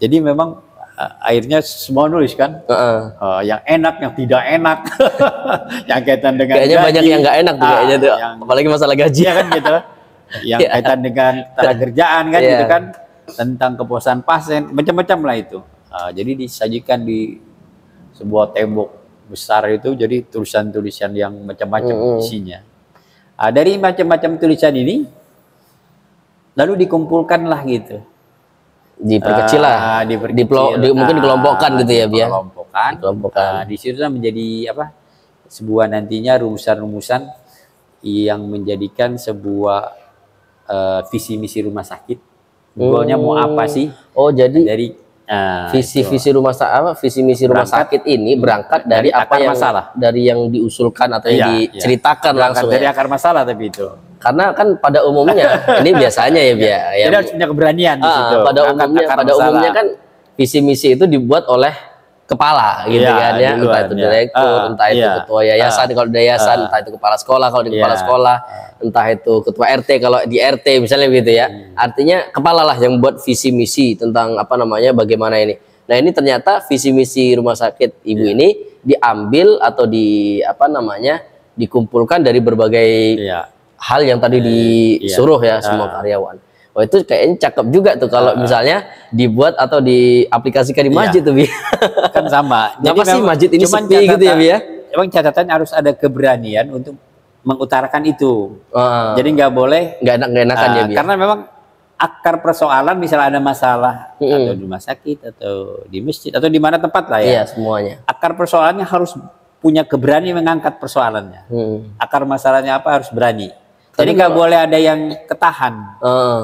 [SPEAKER 2] Jadi memang akhirnya semua nulis kan, yang enak, yang tidak enak, yang kaitan dengan
[SPEAKER 1] kayaknya
[SPEAKER 2] gaji,
[SPEAKER 1] banyak yang nggak enak tuh kayaknya tuh, apalagi masalah gaji
[SPEAKER 2] kan gitu, yang kaitan dengan tenaga kerjaan kan gitu kan, tentang kepuasan pasien, macam-macam lah itu. Jadi disajikan di sebuah tembok besar itu, jadi tulisan-tulisan yang macam-macam isinya. Dari macam-macam tulisan ini lalu dikumpulkanlah gitu.
[SPEAKER 1] Diperkecil lah, mungkin dikelompokkan gitu ya, Bia.
[SPEAKER 2] Dikelompokkan. Di situ menjadi apa? Sebuah nantinya rumusan-rumusan yang menjadikan sebuah visi misi rumah sakit. Goalnya mau apa sih?
[SPEAKER 1] Oh, jadi
[SPEAKER 2] dari
[SPEAKER 1] visi misi rumah sakit ini berangkat dari apa yang
[SPEAKER 2] masalah,
[SPEAKER 1] dari yang diusulkan atau yang diceritakan langsung
[SPEAKER 2] dari akar masalah. Tapi itu
[SPEAKER 1] karena kan pada umumnya ini biasanya ya, Bia,
[SPEAKER 2] jadi harus punya keberanian di situ.
[SPEAKER 1] Pada umumnya kan visi misi itu dibuat oleh kepala gitu kan ya, entah itu direktur, entah itu ketua yayasan kalau di yayasan, entah itu kepala sekolah kalau di kepala sekolah, entah itu ketua RT kalau di RT misalnya gitu ya. Artinya kepala lah yang buat visi misi tentang apa namanya bagaimana ini. Nah, ini ternyata visi misi rumah sakit Ibu ini diambil atau dikumpulkan dari berbagai hal yang tadi disuruh ya semua karyawan. Oh, itu kayaknya cakep juga tuh kalau misalnya dibuat atau diaplikasikan di masjid tuh, Bi.
[SPEAKER 2] Kan sama.
[SPEAKER 1] Jadi sih masjid ini sepi gitu ya, Bi ya?
[SPEAKER 2] Emang catatan harus ada keberanian untuk mengutarakan itu. Jadi nggak boleh nggak enakan ya, Bi. Karena memang akar persoalan misalnya ada masalah atau di rumah sakit atau di masjid atau di mana tempat lah ya.
[SPEAKER 1] Iya, semuanya.
[SPEAKER 2] Akar persoalannya harus punya keberanian mengangkat persoalannya. Akar masalahnya apa harus berani. Jadi nggak boleh ada yang ketahan,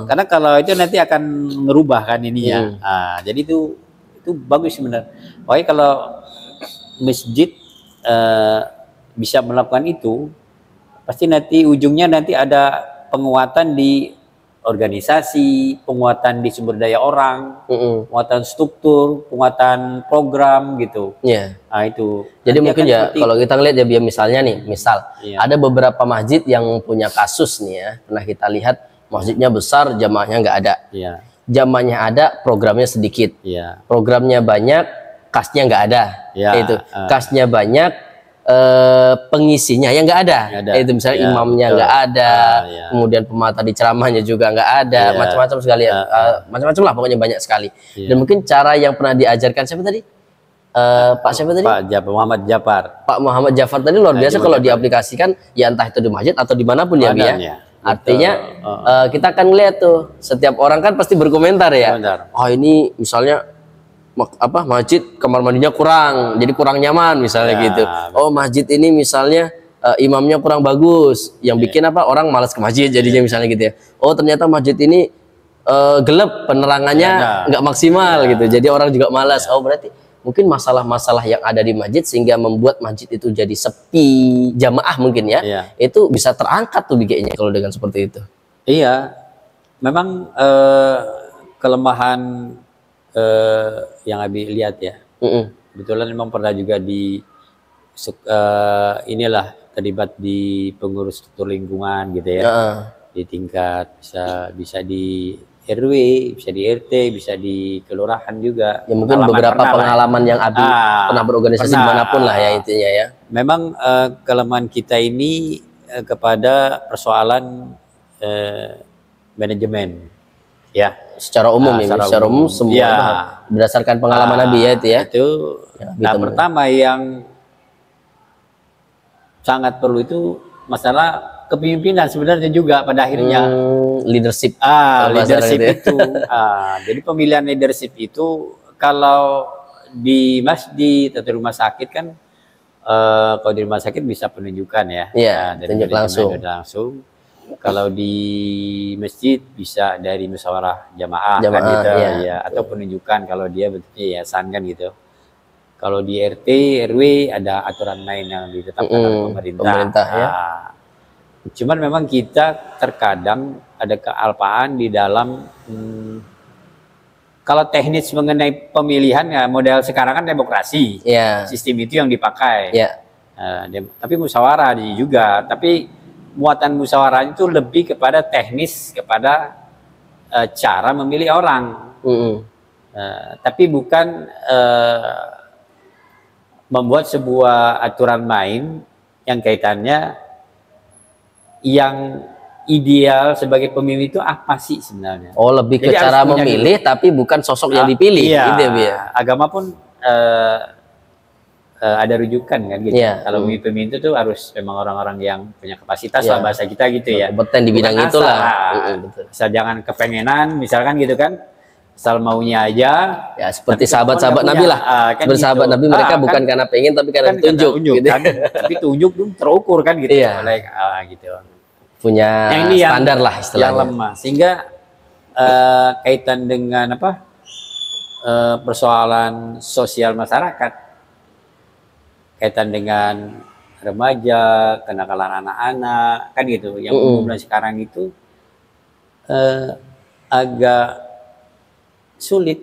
[SPEAKER 2] karena kalau itu nanti akan merubah kan ininya. Jadi itu bagus sebenarnya. Pokoknya kalau masjid bisa melakukan itu, pasti nanti ujungnya nanti ada penguatan di organisasi, penguatan di sumber daya orang, penguatan struktur, penguatan program gitu. Nah itu.
[SPEAKER 1] Jadi mungkin ya kalau kita lihat ya, biar misalnya nih, ada beberapa masjid yang punya kasus nih ya, pernah kita lihat masjidnya besar, jamaahnya nggak ada. Jamaahnya ada, programnya sedikit. Programnya banyak, kasnya nggak ada. Itu kasnya banyak, pengisinya yang nggak ada. Itu misalnya imamnya nggak ada, kemudian pemateri ceramahnya juga nggak ada, macam-macam sekali, macam-macam lah pokoknya banyak sekali. Dan mungkin cara yang pernah diajarkan siapa tadi? Pak siapa tadi?
[SPEAKER 2] Pak Muhammad Jafar.
[SPEAKER 1] Pak Muhammad Jafar tadi luar biasa kalau diaplikasikan ya, entah itu di masjid atau dimanapun ya, Bi ya. Artinya kita akan lihat tuh setiap orang kan pasti berkomentar ya. Oh, ini misalnya masjid kamar mandinya kurang, jadi kurang nyaman misalnya gitu. Oh, masjid ini misalnya imamnya kurang bagus, yang bikin orang malas ke masjid jadinya misalnya gitu ya. Oh, ternyata masjid ini gelap, penerangannya nggak maksimal gitu, jadi orang juga malas. Oh, berarti mungkin masalah-masalah yang ada di masjid sehingga membuat masjid itu jadi sepi jamaah mungkin ya. Itu bisa terangkat tuh kayaknya kalau dengan seperti itu.
[SPEAKER 2] Iya, memang kelemahan yang Abi lihat ya. Kebetulan memang pernah juga terlibat di pengurus struktur lingkungan gitu ya. Di tingkat bisa di RW, bisa di RT, bisa di kelurahan juga.
[SPEAKER 1] Ya mungkin beberapa pengalaman yang Abi pernah berorganisasi dimanapun lah ya intinya ya.
[SPEAKER 2] Memang kelemahan kita ini kepada persoalan manajemen. Ya,
[SPEAKER 1] secara umum secara umum semua berdasarkan pengalaman Nabi ya itu ya.
[SPEAKER 2] Pertama yang sangat perlu itu masalah kepemimpinan sebenarnya juga pada akhirnya.
[SPEAKER 1] Leadership.
[SPEAKER 2] Leadership itu. Jadi pemilihan leadership itu kalau di masjid atau rumah sakit kan, kalau di rumah sakit bisa penunjukan ya.
[SPEAKER 1] Tunjuk langsung.
[SPEAKER 2] Kalau di masjid bisa dari musyawarah jamaah kan gitu atau penunjukan kalau dia betulnya yayasan kan gitu. Kalau di RT RW ada aturan main yang ditetapkan oleh pemerintah ya. Cuman memang kita terkadang ada kealpaan di dalam kalau teknis mengenai pemilihan ya, model sekarang kan demokrasi. Sistem itu yang dipakai. Tapi musyawarah juga, tapi muatan musyawarah itu lebih kepada teknis, kepada cara memilih orang, tapi bukan membuat sebuah aturan main yang kaitannya yang ideal sebagai pemimpin itu apa sih sebenarnya?
[SPEAKER 1] Oh, lebih ke cara memilih, tapi bukan sosok yang dipilih.
[SPEAKER 2] Iya, gitu ya. Agama pun ada rujukan kan gitu.
[SPEAKER 1] Iya.
[SPEAKER 2] Kalau pemimpin itu tuh harus memang orang-orang yang punya kapasitas lah bahasa kita gitu ya.
[SPEAKER 1] Kompeten di bidang
[SPEAKER 2] Bukan
[SPEAKER 1] itulah.
[SPEAKER 2] betul. Asal jangan kepengenan misalkan gitu kan. Asal maunya aja.
[SPEAKER 1] Ya seperti sahabat-sahabat Nabi lah.
[SPEAKER 2] Kan
[SPEAKER 1] Bersahabat
[SPEAKER 2] gitu.
[SPEAKER 1] Nabi mereka bukan
[SPEAKER 2] kan,
[SPEAKER 1] karena pengen tapi karena
[SPEAKER 2] kan
[SPEAKER 1] tunjuk gitu.
[SPEAKER 2] Kan. Tapi tunjuk dulu terukur kan gitu.
[SPEAKER 1] Iya.
[SPEAKER 2] Gitu.
[SPEAKER 1] Punya standar lah istilahnya.
[SPEAKER 2] Yang lemah. Sehingga kaitan dengan apa? Persoalan sosial masyarakat. Kaitan dengan remaja, kenakalan anak-anak, kan gitu. Yang umumnya sekarang itu agak sulit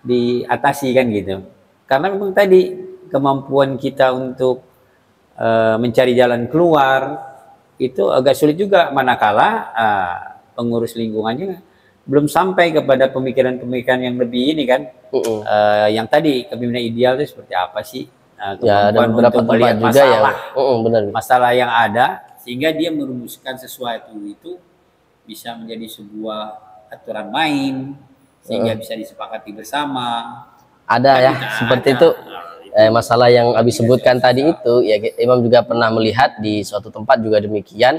[SPEAKER 2] diatasi kan gitu. Karena memang tadi kemampuan kita untuk mencari jalan keluar itu agak sulit juga manakala pengurus lingkungannya belum sampai kepada pemikiran-pemikiran yang lebih ini kan. Yang tadi kepemimpinan ideal itu seperti apa sih?
[SPEAKER 1] Ya, ada beberapa tempat juga
[SPEAKER 2] masalah,
[SPEAKER 1] benar.
[SPEAKER 2] Masalah yang ada sehingga dia merumuskan sesuatu itu bisa menjadi sebuah aturan main sehingga bisa disepakati bersama.
[SPEAKER 1] Ada kan ya seperti itu. Masalah yang Abi sebutkan tadi itu ya, Imam juga pernah melihat di suatu tempat juga demikian.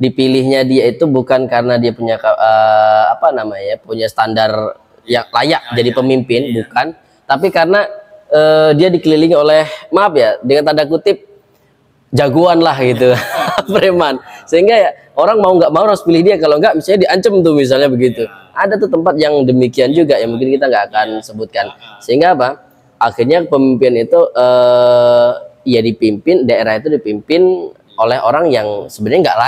[SPEAKER 1] Dipilihnya dia itu bukan karena dia punya punya standar yang layak jadi pemimpin, bukan, tapi karena dia dikelilingi oleh, maaf ya, dengan tanda kutip jagoan lah gitu, preman, sehingga ya orang mau nggak mau harus pilih dia, kalau nggak misalnya diancam tuh misalnya begitu. Ada tuh tempat yang demikian juga yang mungkin kita nggak akan sebutkan, sehingga apa akhirnya pemimpin itu ya dipimpin, daerah itu dipimpin oleh orang yang sebenarnya nggak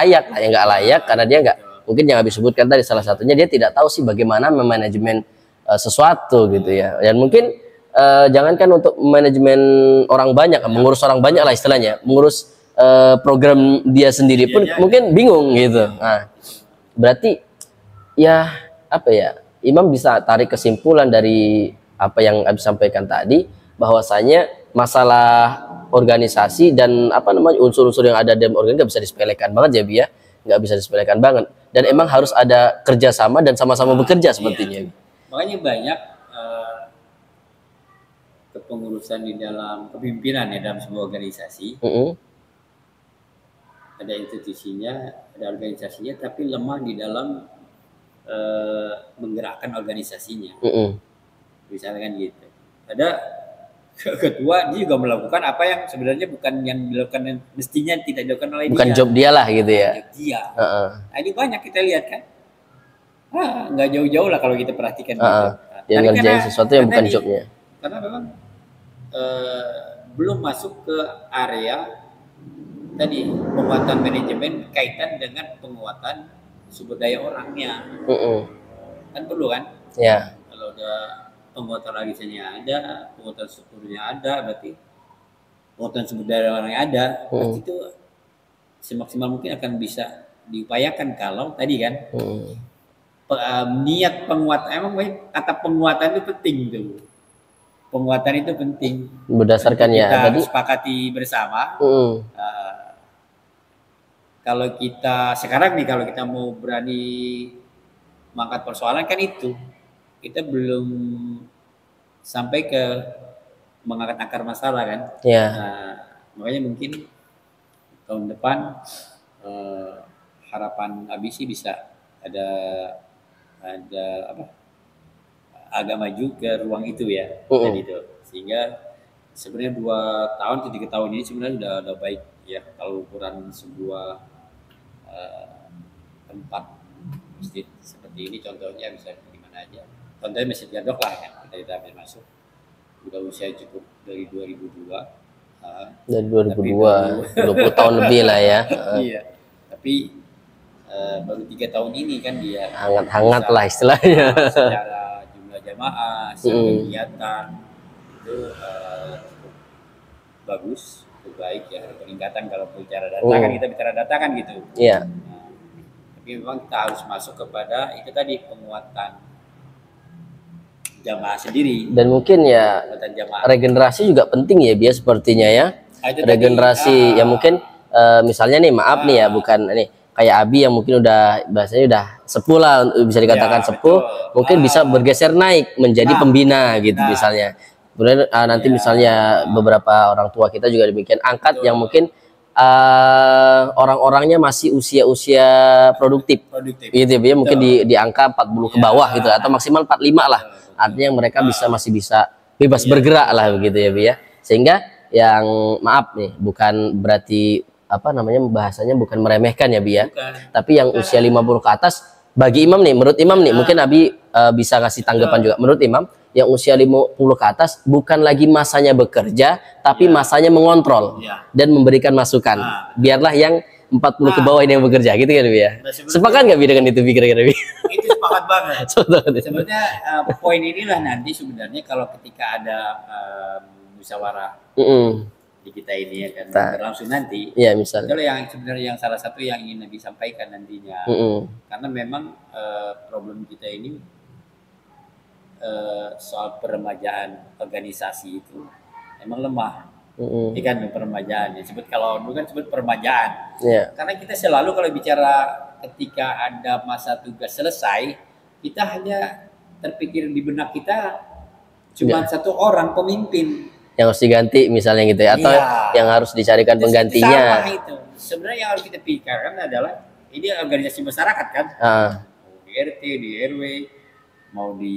[SPEAKER 1] layak, karena dia nggak, mungkin yang habis sebutkan tadi salah satunya dia tidak tahu sih bagaimana memanajemen sesuatu gitu ya. Dan mungkin jangankan untuk manajemen orang banyak, mengurus orang banyak lah istilahnya, mengurus program dia sendiri pun mungkin bingung gitu. Nah, berarti ya apa ya, Imam bisa tarik kesimpulan dari apa yang Abi sampaikan tadi, bahwasanya masalah organisasi dan unsur-unsur yang ada dalam organisasi nggak bisa disepelekan banget ya, Bia, nggak bisa disepelekan banget, dan emang harus ada kerjasama dan sama-sama bekerja sepertinya.
[SPEAKER 2] Makanya banyak kepengurusan di dalam kepemimpinan ya dalam sebuah organisasi. Ada institusinya, ada organisasinya, tapi lemah di dalam menggerakkan organisasinya. Misalnya kan gitu. Ada ketua, dia juga melakukan apa yang sebenarnya bukan yang dilakukan, mestinya tidak dilakukan oleh dia.
[SPEAKER 1] Bukan job dia lah gitu ya.
[SPEAKER 2] Dia. Nah, ini banyak kita lihat kan. Nggak jauh-jauh lah kalau kita perhatikan. Gitu.
[SPEAKER 1] Dia ngerjain sesuatu yang bukan jobnya.
[SPEAKER 2] Karena memang belum masuk ke area tadi penguatan manajemen kaitan dengan penguatan sumber daya orangnya. Kan perlu kan?
[SPEAKER 1] Ya.
[SPEAKER 2] Kalau udah penguatan organisasinya ada, penguatan strukturnya ada, berarti penguatan sumber daya orangnya ada, pasti itu semaksimal mungkin akan bisa diupayakan kalau tadi kan niat penguatan, emang kata penguatan itu penting tuh. Penguatan itu penting.
[SPEAKER 1] Berdasarkan ya
[SPEAKER 2] kita
[SPEAKER 1] tadi
[SPEAKER 2] sepakati bersama. Kalau kita sekarang nih, kalau kita mau berani mengangkat persoalan kan itu, kita belum sampai ke mengangkat akar masalah kan. Makanya mungkin tahun depan harapan Abi sih bisa ada agak maju ke ruang itu ya. Dan itu sehingga sebenarnya 2 tahun 3 tahun ini sebenarnya udah baik ya, kalau ukuran sebuah tempat masjid seperti ini contohnya bisa di mana aja. Contohnya Masjid Gadok lah kan, kita ambil masuk, udah usia cukup dari 2002.
[SPEAKER 1] Dari 2002, 20 tahun lebih lah ya.
[SPEAKER 2] Iya, tapi baru 3 tahun ini kan dia
[SPEAKER 1] hangat-hangat lah istilahnya.
[SPEAKER 2] Secara jumlah jamaah, secara kegiatan itu cukup bagus, cukup baik ya, peningkatan. Kalau bicara data kan, kita bicara data kan gitu.
[SPEAKER 1] Iya.
[SPEAKER 2] Tapi memang kita harus masuk kepada itu tadi, penguatan jamaah sendiri.
[SPEAKER 1] Dan mungkin ya regenerasi juga penting ya, Bia, sepertinya ya. Regenerasi ya mungkin misalnya nih, maaf nih ya, bukan nih kayak Abi yang mungkin udah bahasanya udah sepuh lah, bisa dikatakan sepuh, mungkin bisa bergeser naik menjadi pembina gitu misalnya. Kemudian nanti misalnya beberapa orang tua kita juga demikian angkat yang mungkin orang-orangnya masih usia-usia produktif. Gitu ya, mungkin di angka 40 ke bawah gitu atau maksimal 45 lah. Artinya mereka masih bisa bebas bergerak lah begitu ya, Bi ya. Sehingga yang maaf nih, bukan berarti apa namanya bahasanya bukan meremehkan ya, Bi ya. Tapi yang usia 50 ke atas bagi imam nih, menurut imam nih, mungkin Abi bisa kasih tanggapan juga. Menurut imam yang usia 50 ke atas bukan lagi masanya bekerja, tapi masanya mengontrol dan memberikan masukan. Biarlah yang 40 ke bawah ini yang bekerja, gitu kan, Bi ya. Sepakat nggak Bi dengan itu, Bi, kira-kira, Bi?
[SPEAKER 2] Itu sepakat banget. Sebenarnya poin inilah nanti sebenarnya kalau ketika ada musyawarah di kita ini ya kan berlangsung nanti. Iya, misalnya. Itu yang sebenarnya yang salah satu yang ingin Nabi sampaikan nantinya. Karena memang problem kita ini soal peremajaan organisasi itu memang lemah. Ini kan peremajaan. Disebut kalau dulu kan sebut peremajaan. Karena kita selalu kalau bicara ketika ada masa tugas selesai, kita hanya terpikir di benak kita cuma satu orang pemimpin
[SPEAKER 1] yang harus diganti misalnya gitu ya, atau yang harus dicarikan penggantinya.
[SPEAKER 2] Sama itu. Sebenarnya yang harus kita pikirkan adalah ini organisasi masyarakat kan, di RT, di RW, mau di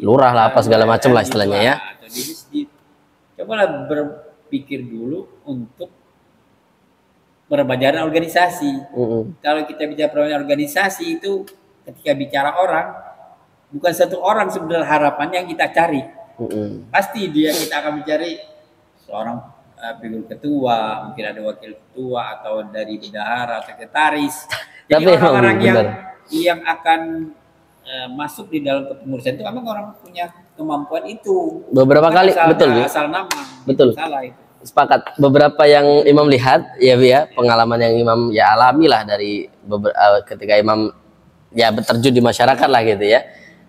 [SPEAKER 1] lurah lah apa segala macam lah istilahnya ya.
[SPEAKER 2] Atau di masjid. Cobalah berpikir dulu untuk peremajaan organisasi. Kalau kita bicara peremajaan organisasi itu ketika bicara orang, bukan satu orang sebenarnya harapannya yang kita cari. Pasti kita akan mencari seorang figur ketua, mungkin ada wakil ketua atau dari bendahara, sekretaris. Jadi orang-orang yang akan masuk di dalam kepengurusan itu memang orang punya kemampuan itu.
[SPEAKER 1] Beberapa kali betul,
[SPEAKER 2] asal nama.
[SPEAKER 1] Betul.
[SPEAKER 2] Salah itu.
[SPEAKER 1] Sepakat. Beberapa yang Imam lihat ya, Bi ya, pengalaman yang Imam ya alami lah dari ketika Imam ya terjun di masyarakat lah gitu ya.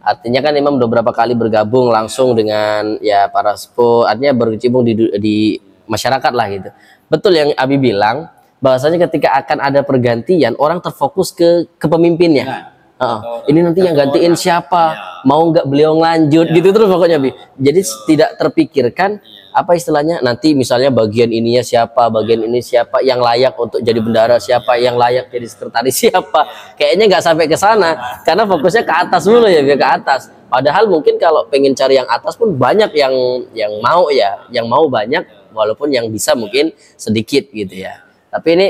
[SPEAKER 1] Artinya kan Imam beberapa kali bergabung langsung dengan ya para sepuh, artinya berkecimpung di masyarakat lah gitu. Betul yang Abi bilang, bahwasanya ketika akan ada pergantian orang terfokus ke kepemimpinnya. Ini nanti yang gantiin siapa, mau nggak beliau lanjut gitu terus pokoknya, Bi. Jadi tidak terpikirkan apa istilahnya nanti misalnya bagian ininya siapa, bagian ini siapa yang layak untuk jadi bendahara, siapa yang layak jadi sekretaris siapa. Kayaknya nggak sampai ke sana karena fokusnya ke atas dulu ya, ke atas. Padahal mungkin kalau pengen cari yang atas pun banyak yang mau ya, yang mau banyak walaupun yang bisa mungkin sedikit gitu ya. Tapi ini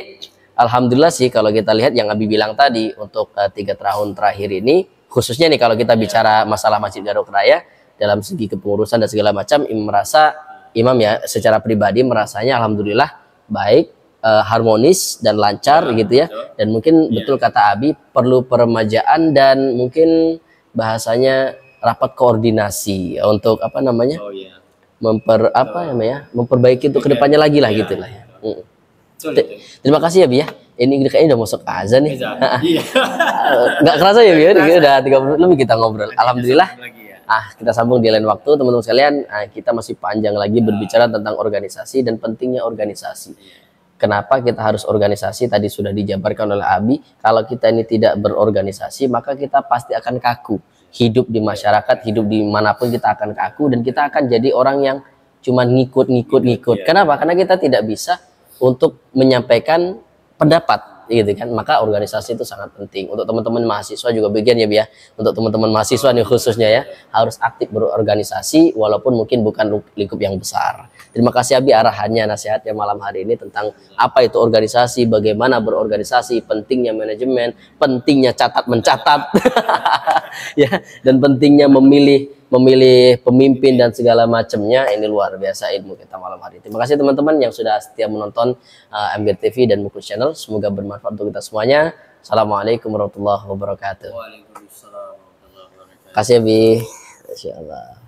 [SPEAKER 1] alhamdulillah sih kalau kita lihat yang Abi bilang tadi untuk 3 tahun terakhir ini, khususnya nih kalau kita bicara masalah Masjid Darul Raya dalam segi kepengurusan dan segala macam, Imam ya secara pribadi merasanya alhamdulillah baik, harmonis dan lancar gitu ya. Dan mungkin betul kata Abi perlu peremajaan dan mungkin bahasanya rapat koordinasi untuk apa namanya memperbaiki untuk kedepannya lagi lah gitulah ya. Terima kasih ya, Bi ya. Ini kayaknya udah masuk azan nih. Nggak kerasa ya, Bi ya. Udah 30 menit lebih kita ngobrol. Alhamdulillah. Kita sambung di lain waktu, teman-teman sekalian. Kita masih panjang lagi berbicara tentang organisasi dan pentingnya organisasi. Kenapa kita harus organisasi? Tadi sudah dijabarkan oleh Abi. Kalau kita ini tidak berorganisasi, maka kita pasti akan kaku. Hidup di masyarakat, hidup dimanapun kita akan kaku dan kita akan jadi orang yang cuma ngikut. Kenapa? Karena kita tidak bisa untuk menyampaikan pendapat gitu kan. Maka organisasi itu sangat penting untuk teman-teman mahasiswa juga bagian ya, Bi ya. Untuk teman-teman mahasiswa nih khususnya ya, harus aktif berorganisasi walaupun mungkin bukan lingkup yang besar. Terima kasih Abi arahannya, nasihatnya malam hari ini tentang apa itu organisasi, bagaimana berorganisasi, pentingnya manajemen, pentingnya catat mencatat ya, dan pentingnya memilih pemimpin dan segala macamnya. Ini luar biasa ilmu kita malam hari. Terima kasih teman-teman yang sudah setia menonton MGR TV dan Muklis Channel. Semoga bermanfaat untuk kita semuanya. Assalamualaikum warahmatullahi wabarakatuh. Waalaikumsalam warahmatullahi wabarakatuh. Kasih Abi. Insyaallah.